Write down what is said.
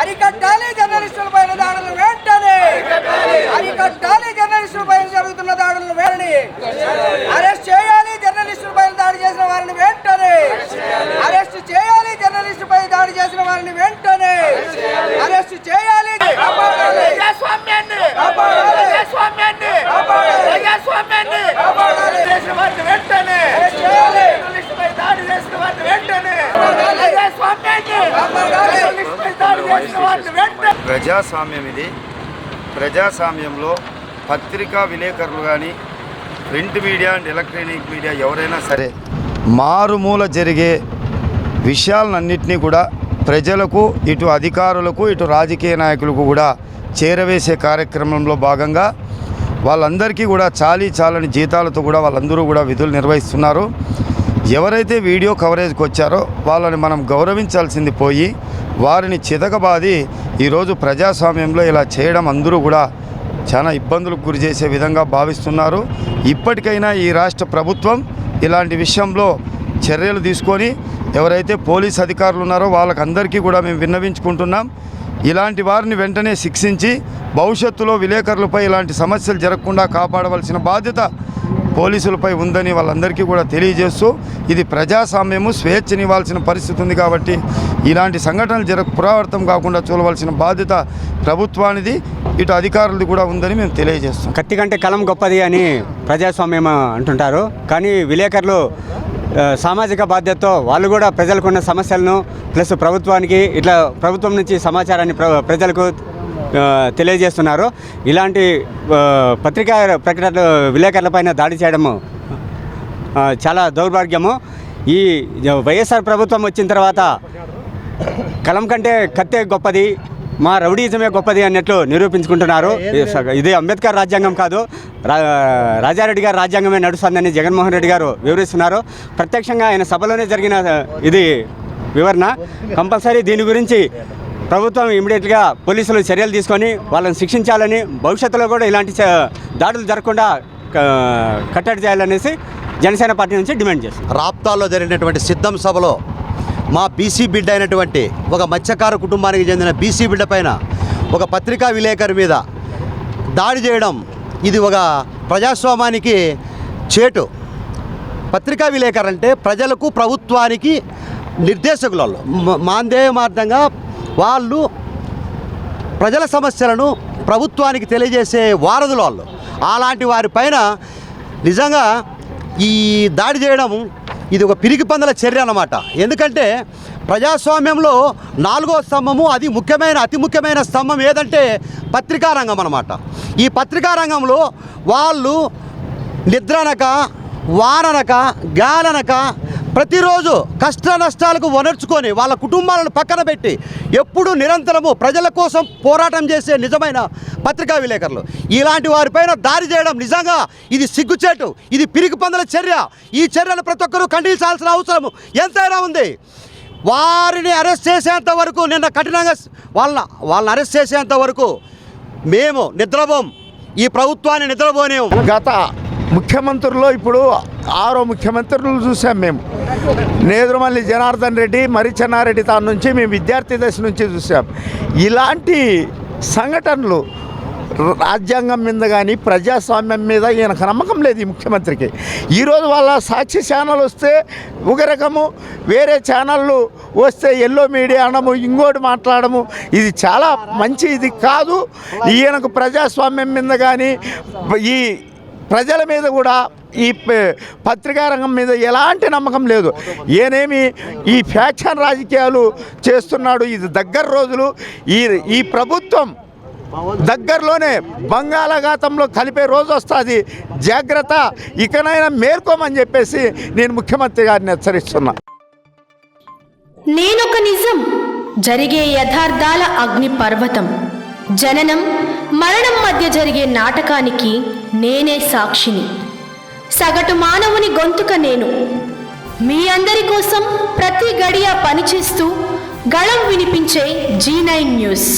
అరికట్టాలి జర్నలిస్టులపైన దాడులను వెంటనే అరికట్టాలి జర్నలిస్టులపైన జరుగుతున్న దాడులను వెంటనే అరెస్ట్ చేయాలి జర్నలిస్టులపైన దాడి చేసిన వారిని వెంటనే అరెస్ట్ చేయాలి జర్నలిస్టుపై దాడి చేసిన వారిని వెంటనే అరెస్ట్ చేయాలి ప్రజాస్వామ్యాన్ని ప్రజాస్వామ్యాన్ని ప్రజాస్వామ్యాన్ని చేసిన వారిని వెంటనే జర్నలిస్టుపై దాడి చేసిన వారిని వెంటనే ప్రజాస్వామ్యం ఇది. ప్రజాస్వామ్యంలో పత్రికా విలేకరులు కానీ print media and electronic media ఎవరైనా సరే మారుమూల జరిగే విషయాలన్నింటినీ కూడా ప్రజలకు, ఇటు అధికారులకు, ఇటు రాజకీయ నాయకులకు కూడా చేరవేసే కార్యక్రమంలో భాగంగా వాళ్ళందరికీ కూడా చాలని జీతాలతో కూడా వాళ్ళందరూ కూడా విధులు నిర్వహిస్తున్నారు. ఎవరైతే వీడియో కవరేజ్కి వచ్చారో వాళ్ళని మనం గౌరవించాల్సింది పోయి వారిని చితకబాది ఈరోజు ప్రజాస్వామ్యంలో ఇలా చేయడం అందరూ కూడా చాలా ఇబ్బందులకు గురి చేసే విధంగా భావిస్తున్నారు. ఇప్పటికైనా ఈ రాష్ట్ర ప్రభుత్వం ఇలాంటి విషయంలో చర్యలు తీసుకొని ఎవరైతే పోలీస్ అధికారులు ఉన్నారో వాళ్ళకందరికీ కూడా మేము విన్నవించుకుంటున్నాం. ఇలాంటి వారిని వెంటనే శిక్షించి భవిష్యత్తులో విలేకరులపై ఇలాంటి సమస్యలు జరగకుండా కాపాడవలసిన బాధ్యత పోలీసులపై ఉందని వాళ్ళందరికీ కూడా తెలియజేస్తూ, ఇది ప్రజాస్వామ్యము, స్వేచ్ఛనివ్వాల్సిన పరిస్థితి ఉంది కాబట్టి ఇలాంటి సంఘటనలు పునరావృతం కాకుండా చూడవలసిన బాధ్యత ప్రభుత్వానిది, ఇటు అధికారులది కూడా ఉందని మేము తెలియజేస్తాం. కత్తి కంటే కలం గొప్పది అని ప్రజాస్వామ్యం అంటుంటారు. కానీ విలేకరులు సామాజిక బాధ్యతతో వాళ్ళు కూడా ప్రజలకున్న సమస్యలను ప్లస్ ప్రభుత్వానికి ఇట్లా ప్రభుత్వం నుంచి సమాచారాన్ని ప్రజలకు తెలియజేస్తున్నారు. ఇలాంటి పత్రికా ప్రకటనలు విలేకరులపైన దాడి చేయడము చాలా దౌర్భాగ్యము. ఈ వైఎస్ఆర్ ప్రభుత్వం వచ్చిన తర్వాత కలం కంటే కత్తే గొప్పది, మా రౌడీజమే గొప్పది అన్నట్లు నిరూపించుకుంటున్నారు. ఇది అంబేద్కర్ రాజ్యాంగం కాదు, రాజారెడ్డి గారి రాజ్యాంగమే నడుస్తుందని జగన్మోహన్ రెడ్డి గారు వివరిస్తున్నారు. ప్రత్యక్షంగా ఆయన సభలోనే జరిగిన ఇది వివరణ. కంపల్సరీ దీని గురించి ప్రభుత్వం ఇమీడియట్గా పోలీసులు చర్యలు తీసుకొని వాళ్ళని శిక్షించాలని, భవిష్యత్తులో కూడా ఇలాంటి దాడులు జరగకుండా కట్టడి చేయాలనేసి జనసేన పార్టీ నుంచి డిమాండ్ చేస్తాం. రాప్తాల్లో జరిగినటువంటి సిద్ధం సభలో మా బీసీ బిడ్డ అయినటువంటి ఒక మత్స్యకార కుటుంబానికి చెందిన బీసీ బిడ్డ పైన ఒక పత్రికా విలేకరి మీద దాడి చేయడం ఇది ఒక ప్రజాస్వామ్యానికి చేటు. పత్రికా విలేకరు అంటే ప్రజలకు, ప్రభుత్వానికి నిర్దేశకులు. మాందేయమార్థంగా వాళ్ళు ప్రజల సమస్యలను ప్రభుత్వానికి తెలియజేసే వారధులు వాళ్ళు. అలాంటి వారిపైన నిజంగా ఈ దాడి చేయడం ఇది ఒక పిరికి పందల చర్య అన్నమాట. ఎందుకంటే ప్రజాస్వామ్యంలో 4వ స్తంభము, అది అతి ముఖ్యమైన స్తంభం ఏదంటే పత్రికా రంగం అన్నమాట. ఈ పత్రికా రంగంలో వాళ్ళు నిద్రనక, వాననక, గాలనక ప్రతిరోజు కష్ట నష్టాలకు వనర్చుకొని వాళ్ళ కుటుంబాలను పక్కన పెట్టి ఎప్పుడూ నిరంతరము ప్రజల కోసం పోరాటం చేసే నిజమైన పత్రికా విలేకరులు ఇలాంటి వారిపైన దాడి చేయడం నిజంగా ఇది సిగ్గుచేటు, ఇది పిరికి పందల చర్య. ఈ చర్యను ప్రతి ఒక్కరూ ఖండించాల్సిన అవసరం ఎంతైనా ఉంది. వారిని అరెస్ట్ చేసేంత వరకు, నిన్న కఠినంగా వాళ్ళని అరెస్ట్ చేసేంత వరకు మేము నిద్రపోం, ఈ ప్రభుత్వాన్ని నిద్రపోనేము. గత ముఖ్యమంత్రుల్లో ఇప్పుడు 6వ ముఖ్యమంత్రులు చూసాం మేము. నేదురుమల్లి జనార్దన్ రెడ్డి, మరి చెన్నారెడ్డి తాను నుంచి మేము విద్యార్థి దశ నుంచి చూసాం. ఇలాంటి సంఘటనలు రాజ్యాంగం మీద కానీ ప్రజాస్వామ్యం మీద ఈయనకు నమ్మకం లేదు ఈ ముఖ్యమంత్రికి. ఈరోజు వాళ్ళ సాక్షి ఛానల్ వస్తే ఒక రకము, వేరే ఛానళ్ళు వస్తే ఎల్లో మీడియా అనము, ఇంకోటి మాట్లాడము, ఇది చాలా మంచి ఇది కాదు. ఈయనకు ప్రజాస్వామ్యం మీద కానీ ఈ ప్రజల మీద కూడా ఈ పత్రికా రంగం మీద ఎలాంటి నమ్మకం లేదు. ఈయనేమి ఈ ఫ్యాక్షన్ రాజకీయాలు చేస్తున్నాడు. ఇది దగ్గర రోజులు ఈ ప్రభుత్వం దగ్గరలోనే బంగాళాఖాతంలో కలిపే రోజు వస్తుంది. జాగ్రత్త, ఇకనైనా మేల్కోమని చెప్పేసి నేను ముఖ్యమంత్రి గారిని హెచ్చరిస్తున్నా. నేనొక నిజం, జరిగే యథార్థాల అగ్ని పర్వతం, జననం మరణం మధ్య జరిగే నాటకానికి నేనే సాక్షిని. సగటు మానవుని గొంతుక నేను. మీ అందరి కోసం ప్రతి గడియ పనిచేస్తూ గళం వినిపించే G9 న్యూస్.